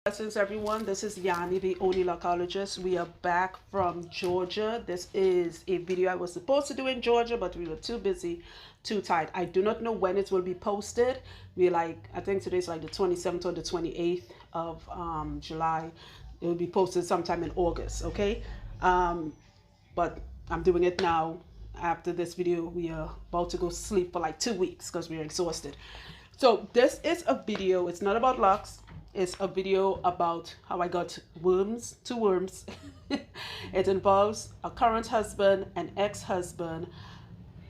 Blessings, everyone. This is Yani, the oncologist. We are back from Georgia. This is a video I was supposed to do in Georgia, but we were too busy, too tight. I do not know when it will be posted. I think today's like the 27th or the 28th of July. It will be posted sometime in August, okay? But I'm doing it now. After this video, we are about to go sleep for like 2 weeks because we're exhausted. So this is a video. It's not about locks. It's a video about how I got two worms. It involves a current husband, an ex-husband,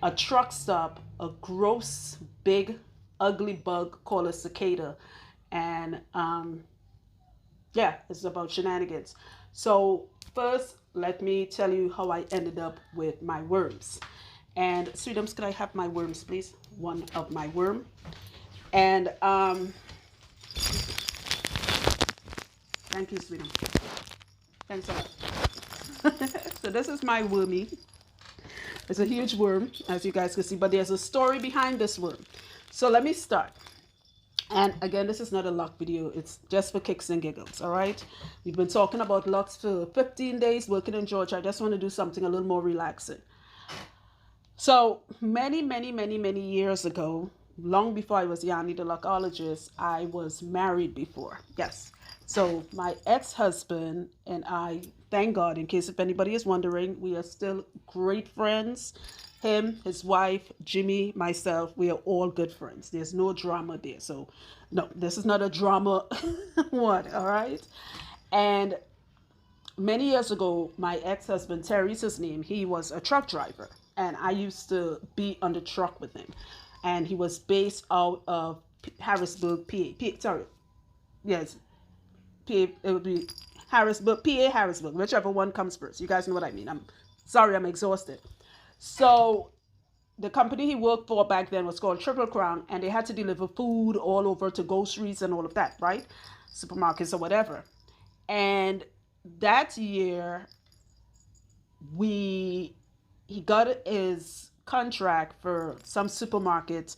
a truck stop, a gross, big, ugly bug called a cicada. And yeah, it's about shenanigans. So first, let me tell you how I ended up with my worms. And sweetums, could I have my worms, please? One of my worm. And thank you, sweetie. Thanks a lot. So this is my wormy. It's a huge worm, as you guys can see, but there's a story behind this worm. So let me start. And again, this is not a lock video. It's just for kicks and giggles, all right? We've been talking about locks for 15 days working in Georgia. I just want to do something a little more relaxing. So many years ago, long before I was Yani the lockologist, I was married before. Yes. So my ex-husband and I, thank God, in case if anybody is wondering, we are still great friends. Him, his wife, Jimmy, myself, we are all good friends. There's no drama there. So no, this is not a drama one, all right? And many years ago, my ex-husband, Terry's his name, he was a truck driver. And I used to be on the truck with him. And he was based out of Harrisburg, PA. Yes, PA, it would be Harrisburg, PA, Harrisburg, whichever one comes first. You guys know what I mean. I'm sorry, I'm exhausted. So the company he worked for back then was called Triple Crown, and they had to deliver food all over to groceries and all of that, right? Supermarkets or whatever. And that year, he got his contract for some supermarkets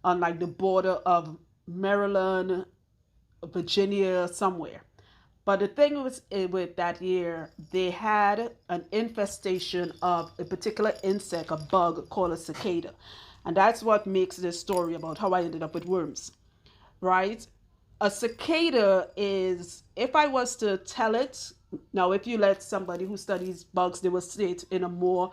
on like the border of Maryland, Virginia, somewhere. But the thing was with that year, they had an infestation of a particular insect, a bug called a cicada. And that's what makes this story about how I ended up with worms, right? A cicada is, if I was to tell it, now if you let somebody who studies bugs, they will say it in a more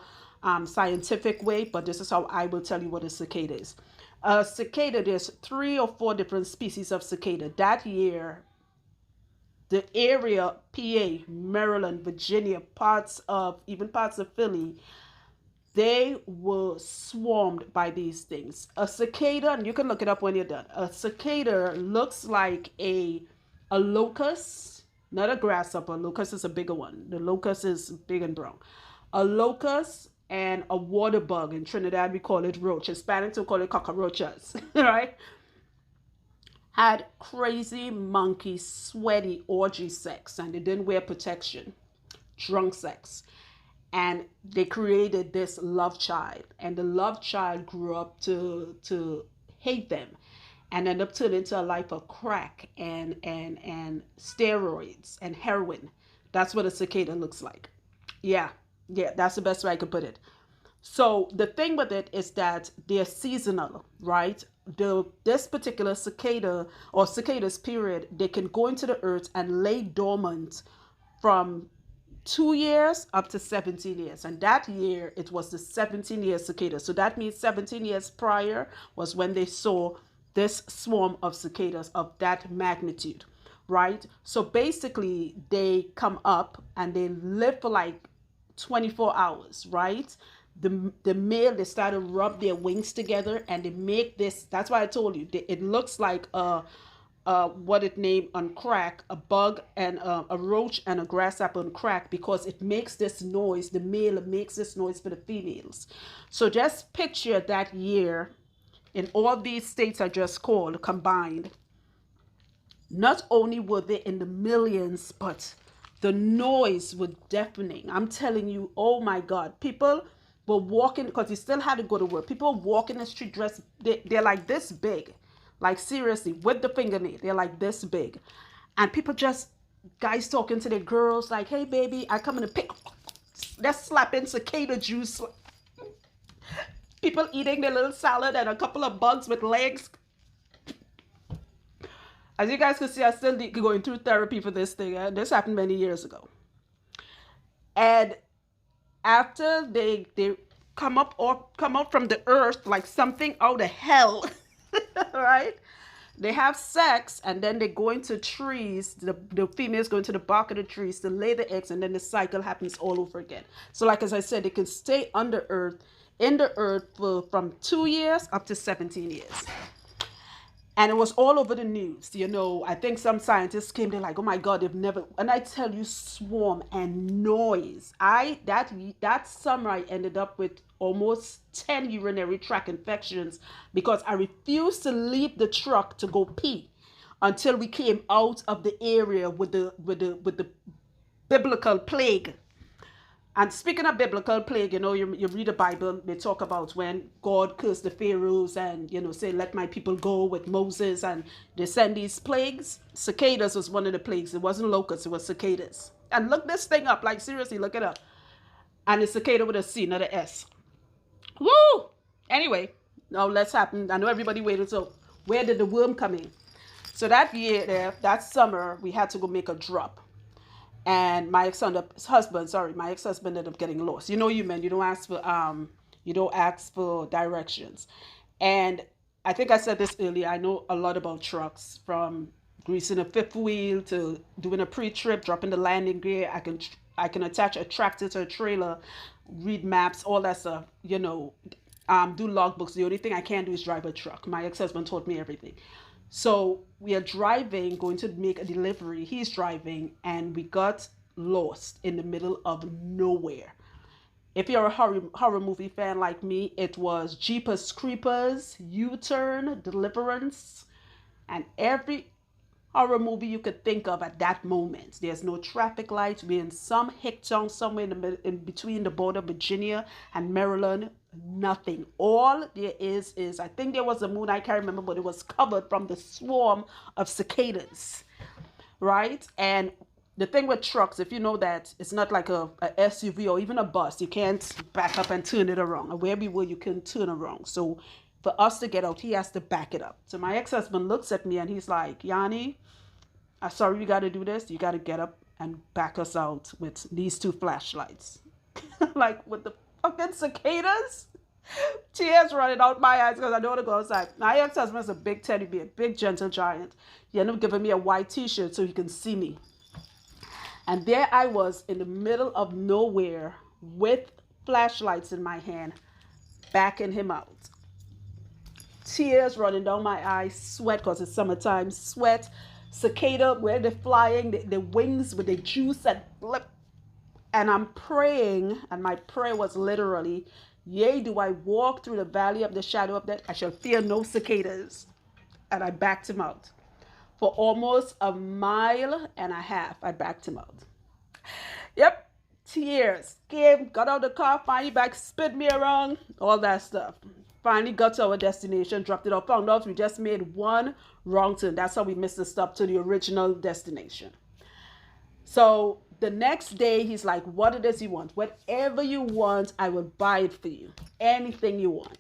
scientific way, but this is how I will tell you what a cicada is. A cicada, there's 3 or 4 different species of cicada. That year, the area, PA, Maryland, Virginia, even parts of Philly, they were swarmed by these things. A cicada, and you can look it up when you're done. A cicada looks like a locust, not a grasshopper. Locust is a bigger one. The locust is big and brown. A locust and a water bug. In Trinidad, we call it roach. In Spanish, we call it cockroaches, right? Had crazy, monkey, sweaty, orgy sex, and they didn't wear protection. Drunk sex. And they created this love child. And the love child grew up to hate them and ended up turning into a life of crack and steroids and heroin. That's what a cicada looks like. Yeah, that's the best way I could put it. So the thing with it is that they're seasonal, right? This particular cicada or cicadas period, they can go into the earth and lay dormant from 2 years up to 17 years. And that year, it was the 17-year cicada. So that means 17 years prior was when they saw this swarm of cicadas of that magnitude, right? So basically, they come up and they live for like 24 hours, right? The male, they start to rub their wings together and they make this. That's why I told you, it looks like what it named on crack, a bug and a roach and a grasshopper on crack, because it makes this noise. The male makes this noise for the females. So just picture that year in all these states I just called combined. Not only were they in the millions, but the noise was deafening. I'm telling you, oh my God, people were walking, because they still had to go to work. People walking the street dressed, they're like this big. Like seriously, with the fingernail, they're like this big. And people just, guys talking to their girls like, hey baby, I come in a pick. They're slapping cicada juice. People eating their little salad and a couple of bugs with legs. As you guys can see, I still going through therapy for this thing. This happened many years ago. And after they come up from the earth like something out of hell, right? They have sex and then they go into trees. The females go into the bark of the trees to lay the eggs, and then the cycle happens all over again. So, like as I said, they can stay under earth, in the earth for from 2 years up to 17 years. And it was all over the news. I think some scientists came, they're like, oh my God, they've never, and I tell you, swarm and noise. That summer I ended up with almost 10 urinary tract infections because I refused to leave the truck to go pee until we came out of the area with the biblical plague. And speaking of biblical plague, you read the Bible, they talk about when God cursed the Pharaohs and, say, let my people go with Moses, and they send these plagues. Cicadas was one of the plagues. It wasn't locusts, it was cicadas. And look this thing up, like seriously, look it up. And it's cicada with a C, not an S. Woo! Anyway, now let's happen. I know everybody waited, so where did the worm come in? So that year, that summer, we had to go make a drop. And my ex-husband ended up getting lost. You men, you don't ask for directions. And I think I said this earlier, I know a lot about trucks, from greasing a fifth wheel to doing a pre-trip, dropping the landing gear. I can attach a tractor to a trailer, read maps, all that stuff, do logbooks. The only thing I can't do is drive a truck. My ex-husband taught me everything. So we are driving, going to make a delivery. He's driving, and we got lost in the middle of nowhere. If you're a horror movie fan like me, it was Jeepers Creepers, U-Turn, Deliverance, and every horror movie you could think of at that moment. There's no traffic lights. We're in some hick town somewhere in between the border of Virginia and Maryland. Nothing. All there is I think there was a moon, I can't remember, but it was covered from the swarm of cicadas, right? And the thing with trucks, if you know that it's not like a SUV or even a bus, you can't back up and turn it around. And where we were, you can turn around. So for us to get out, he has to back it up. So my ex-husband looks at me and he's like, Yanni, I'm sorry you got to do this. You got to get up and back us out with these two flashlights. Like with the fucking cicadas. Tears running out my eyes because I don't want to go outside. My ex-husband is a big teddy bear, big gentle giant. He ended up giving me a white t-shirt so he can see me. And there I was in the middle of nowhere with flashlights in my hand, backing him out. Tears running down my eyes, sweat because it's summertime, sweat, cicada, where they're flying, the wings with the juice and flip. And I'm praying, and my prayer was literally, yea, do I walk through the valley of the shadow of death, I shall fear no cicadas. And I backed him out. For almost a mile and a half, I backed him out. Yep, tears. Came, got out of the car, finally back, spit me around, all that stuff. Finally got to our destination, dropped it off, found out we just made one wrong turn. That's how we missed the stop to the original destination. So the next day, he's like, what it is you want? Whatever you want, I will buy it for you. Anything you want.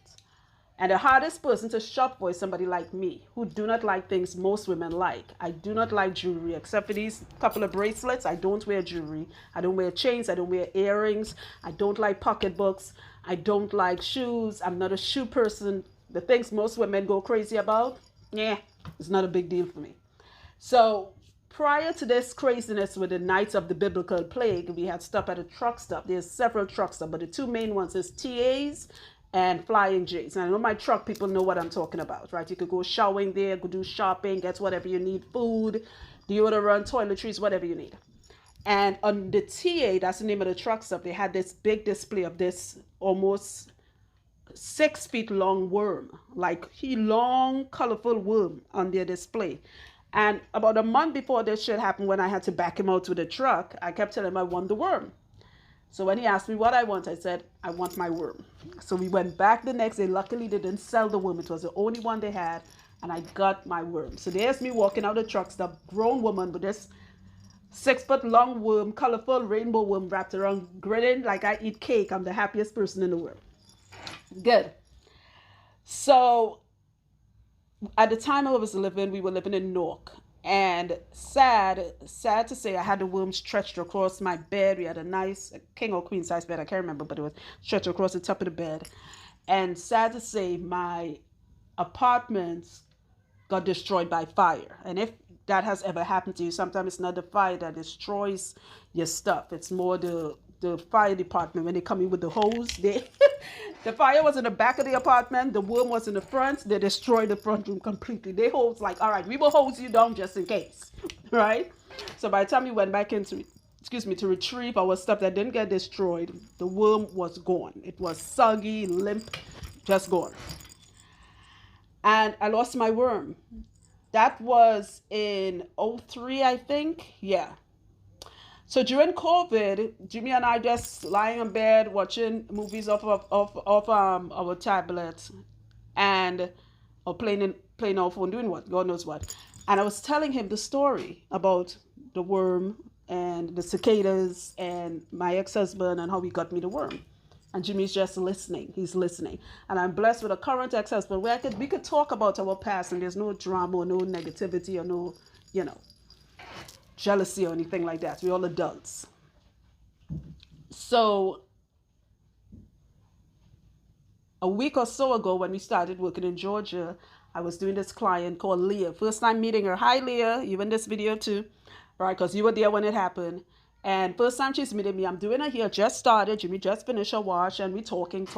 And the hardest person to shop for is somebody like me, who do not like things most women like. I do not like jewelry, except for these couple of bracelets. I don't wear jewelry. I don't wear chains. I don't wear earrings. I don't like pocketbooks. I don't like shoes. I'm not a shoe person. The things most women go crazy about, it's not a big deal for me. So prior to this craziness with the nights of the biblical plague, we had stopped at a truck stop. There's several truck stops, but the two main ones is TA's and Flying J's. And I know my truck people know what I'm talking about, right? You could go showering there, go do shopping, get whatever you need, food, deodorant, toiletries, whatever you need. And on the TA, that's the name of the truck stop, they had this big display of this almost 6 feet long worm, like long, colorful worm on their display. And about a month before this shit happened, when I had to back him out to the truck, I kept telling him I want the worm. So when he asked me what I want, I said, I want my worm. So we went back the next day. Luckily, they didn't sell the worm. It was the only one they had. and I got my worm. So there's me walking out of the truck, the grown woman with this 6 foot long worm, colorful rainbow worm wrapped around, grinning like I eat cake. I'm the happiest person in the world. Good. So at the time I was living, we were living in Newark. And sad to say, I had the worm stretched across my bed. We had a nice king or queen size bed. I can't remember, but it was stretched across the top of the bed. And sad to say, my apartment got destroyed by fire. And if that has ever happened to you, sometimes it's not the fire that destroys your stuff. It's more the fire department when they come in with the hose. They the fire was in the back of the apartment. The worm was in the front. They destroyed the front room completely. They hose like, all right, we will hose you down just in case, right? So by the time we went back into, to retrieve our stuff that didn't get destroyed, the worm was gone. It was soggy, limp, just gone. And I lost my worm. That was in '03, I think. Yeah. So during COVID, Jimmy and I just lying in bed watching movies off our tablets and or playing our phone, doing what? God knows what. And I was telling him the story about the worm and the cicadas and my ex-husband and how he got me the worm. And Jimmy's just listening. He's listening. And I'm blessed with a current ex-husband where we could talk about our past and there's no drama or no negativity or no, jealousy or anything like that. We're all adults. So a week or so ago when we started working in Georgia, I was doing this client called Leah. First time meeting her. Hi, Leah. You in this video too, right? Because you were there when it happened. And first time she's meeting me, I'm doing her hair, just started. Jimmy just finished her wash and we talking.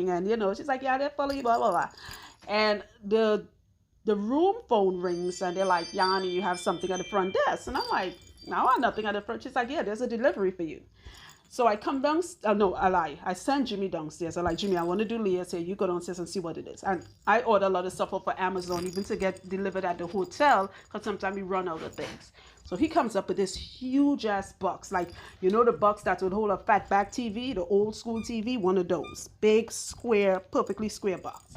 And, she's like, yeah, they're fully, blah, blah, blah. And the room phone rings and they're like, Yanni, you have something at the front desk. And I'm like, no, I have nothing at the front. She's like, yeah, there's a delivery for you. So I come downstairs. No, I lie. I send Jimmy downstairs. I'm like, Jimmy, I want to do Leah's hair. You go downstairs and see what it is. And I order a lot of stuff off for Amazon, even to get delivered at the hotel, because sometimes we run out of things. So he comes up with this huge ass box, like, the box that would hold a fat back TV, the old school TV, one of those. Big, square, perfectly square box.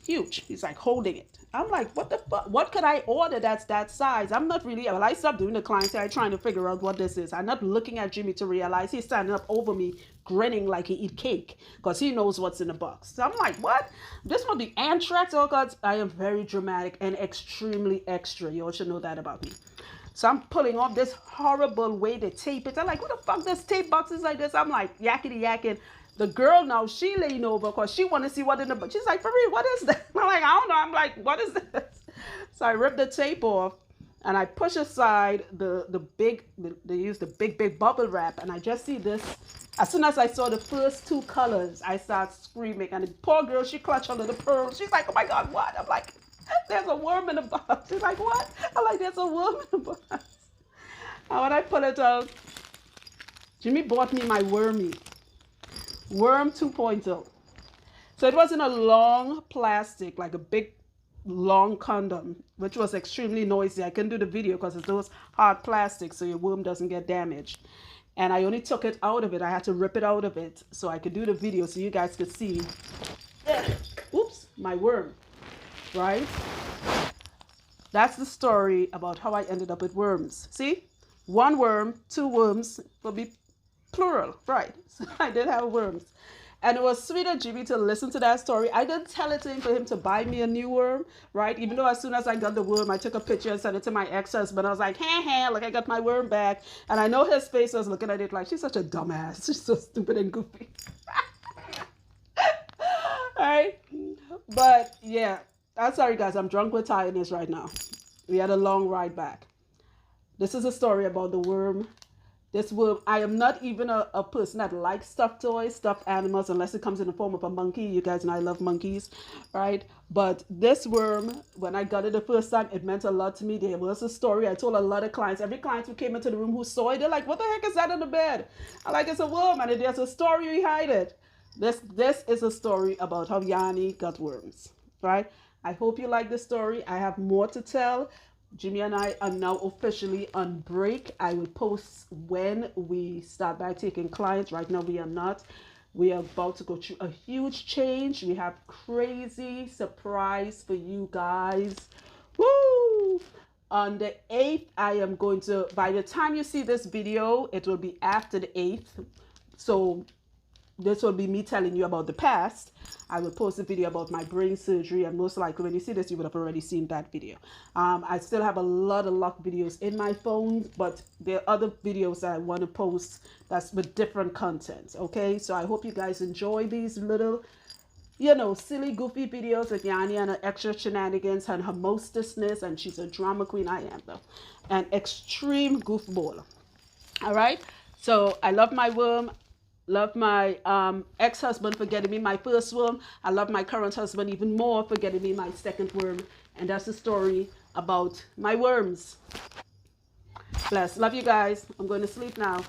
Huge. He's like holding it. I'm like, what the fuck? What could I order that's that size? I'm not really, I stopped doing the clientele trying to figure out what this is. I'm not looking at Jimmy to realize he's standing up over me, grinning like he eat cake, because he knows what's in the box. So I'm like, what? This will be anthrax? Oh God, I am very dramatic and extremely extra. You all should know that about me. So I'm pulling off this horrible way to tape it. I'm like, what the fuck, this tape boxes like this? I'm like, yakety yakking. The girl now, she leaned over because she want to see what in the box. She's like, for real, what is that? I'm like, I don't know. I'm like, what is this? So I ripped the tape off and I push aside they use the big bubble wrap. And I just see this. As soon as I saw the first two colors, I start screaming. And the poor girl, she clutched under the pearls. She's like, oh my God, what? I'm like, there's a worm in the box. She's like, what? I'm like, there's a worm in the box. And when I pull it out, Jimmy bought me my wormy. Worm 2.0. So it wasn't a long plastic, like a big, long condom, which was extremely noisy. I couldn't do the video because it's those hard plastic so your worm doesn't get damaged. And I only took it out of it. I had to rip it out of it so I could do the video so you guys could see. Oops, my worm, right? That's the story about how I ended up with worms. See? One worm, two worms will be plural, right? So I did have worms. And it was sweet of Jimmy to listen to that story. I didn't tell it to him for him to buy me a new worm, right? Even though as soon as I got the worm, I took a picture and sent it to my ex-husband. I was like, look, I got my worm back. And I know his face was looking at it like, she's such a dumbass. She's so stupid and goofy. All right? But yeah, I'm sorry, guys. I'm drunk with tiredness right now. We had a long ride back. This is a story about the worm. This worm, I am not even a person that likes stuffed toys, stuffed animals, unless it comes in the form of a monkey. You guys know I love monkeys, right? But this worm, when I got it the first time, it meant a lot to me. There was a story. I told a lot of clients. Every client who came into the room who saw it, they're like, what the heck is that on the bed? I'm like, it's a worm, and there's a story behind it. This is a story about how Yanni got worms, right? I hope you like this story. I have more to tell. Jimmy and I are now officially on break. I will post when we start back taking clients. Right now we are not. We are about to go through a huge change. We have crazy surprise for you guys. Woo! On the 8th, I am going to, by the time you see this video, it will be after the 8th. So this will be me telling you about the past. I will post a video about my brain surgery, and most likely when you see this, you would have already seen that video. I still have a lot of luck videos in my phone, but there are other videos that I want to post that's with different content. Okay, so I hope you guys enjoy these little, you know, silly, goofy videos with Yanni and her extra shenanigans and her mostessness, and she's a drama queen. I am though, an extreme goofball. All right, so I love my worm. Love my ex-husband for getting me my first worm. I love my current husband even more for getting me my second worm. And that's the story about my worms. Bless. Love you guys. I'm going to sleep now.